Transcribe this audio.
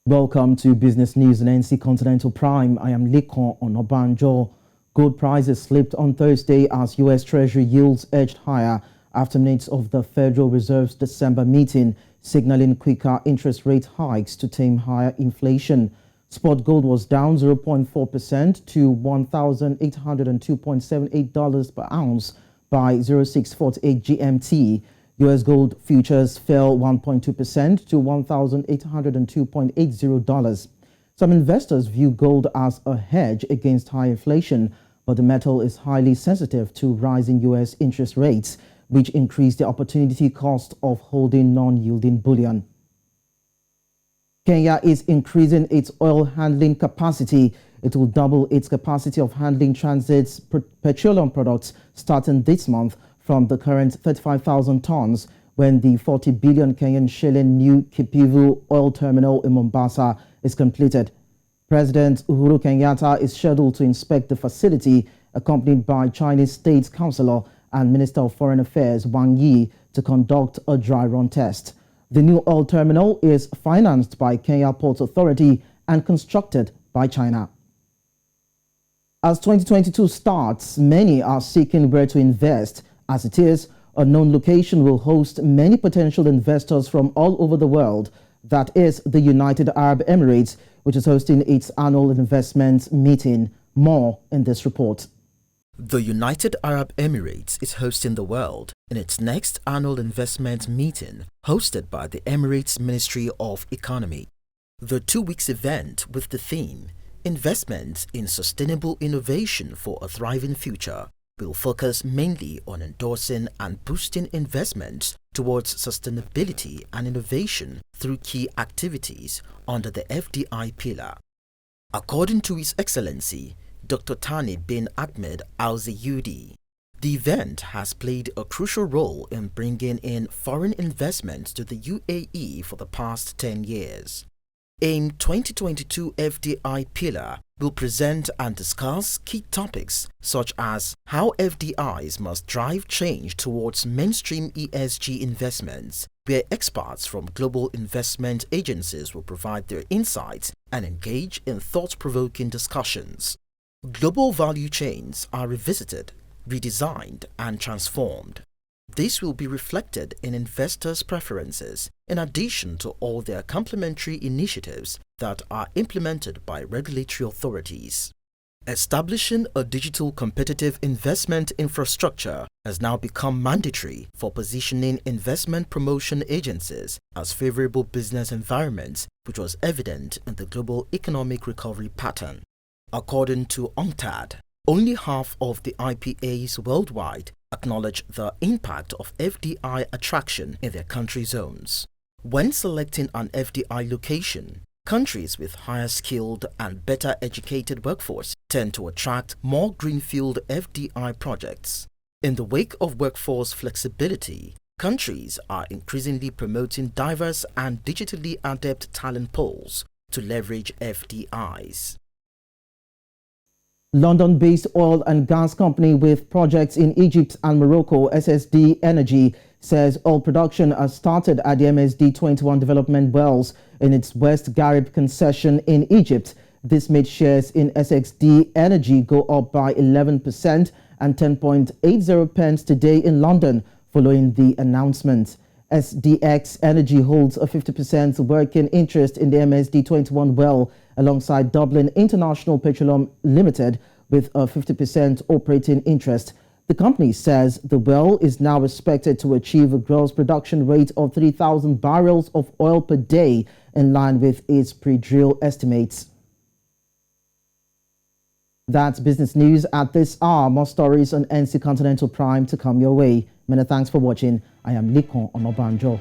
Welcome to Business News on NC Continental Prime. I am Lekon Onobanjo. Gold prices slipped on Thursday as U.S. Treasury yields edged higher after minutes of the Federal Reserve's December meeting, signaling quicker interest rate hikes to tame higher inflation. Spot gold was down 0.4% to $1,802.78 per ounce by 0648 GMT. U.S. gold futures fell 1.2% to $1,802.80. Some investors view gold as a hedge against high inflation, but the metal is highly sensitive to rising U.S. interest rates, which increase the opportunity cost of holding non-yielding bullion. Kenya is increasing its oil handling capacity. It will double its capacity of handling transit's petroleum products starting this month from the current 35,000 tons when the 40 billion Kenyan shilling new Kipivu oil terminal in Mombasa is completed. President Uhuru Kenyatta is scheduled to inspect the facility, accompanied by Chinese State Councillor and Minister of Foreign Affairs Wang Yi to conduct a dry run test. The new oil terminal is financed by Kenya Ports Authority and constructed by China. As 2022 starts, many are seeking where to invest. As it is, a known location will host many potential investors from all over the world. That is the United Arab Emirates, which is hosting its annual investment meeting. More in this report. The United Arab Emirates is hosting the world in its next annual investment meeting, hosted by the Emirates Ministry of Economy. The 2 weeks event with the theme, Investments in Sustainable Innovation for a Thriving Future, will focus mainly on endorsing and boosting investments towards sustainability and innovation through key activities under the FDI pillar. According to His Excellency, Dr. Thani bin Ahmed Al Zayudi, the event has played a crucial role in bringing in foreign investments to the UAE for the past 10 years. AIM 2022 FDI pillar will present and discuss key topics such as how FDIs must drive change towards mainstream ESG investments, where experts from global investment agencies will provide their insights and engage in thought-provoking discussions. Global value chains are revisited, redesigned, and transformed. This will be reflected in investors' preferences, in addition to all their complementary initiatives that are implemented by regulatory authorities. Establishing a digital competitive investment infrastructure has now become mandatory for positioning investment promotion agencies as favorable business environments, which was evident in the global economic recovery pattern. According to UNCTAD, only half of the IPAs worldwide acknowledge the impact of FDI attraction in their country zones. When selecting an FDI location, countries with higher skilled and better educated workforce tend to attract more greenfield FDI projects. In the wake of workforce flexibility, countries are increasingly promoting diverse and digitally adept talent pools to leverage FDIs. London-based oil and gas company with projects in Egypt and Morocco, SDX Energy, says oil production has started at the MSD-21 development wells in its West Garib concession in Egypt. This made shares in SDX Energy go up by 11% and 10.80 pence today in London following the announcement. SDX Energy holds a 50% working interest in the MSD-21 well alongside Dublin International Petroleum Limited with a 50% operating interest. The company says the well is now expected to achieve a gross production rate of 3,000 barrels of oil per day in line with its pre-drill estimates. That's business news at this hour. More stories on NC Continental Prime to come your way. Many thanks for watching. I am Lekon Onobanjo.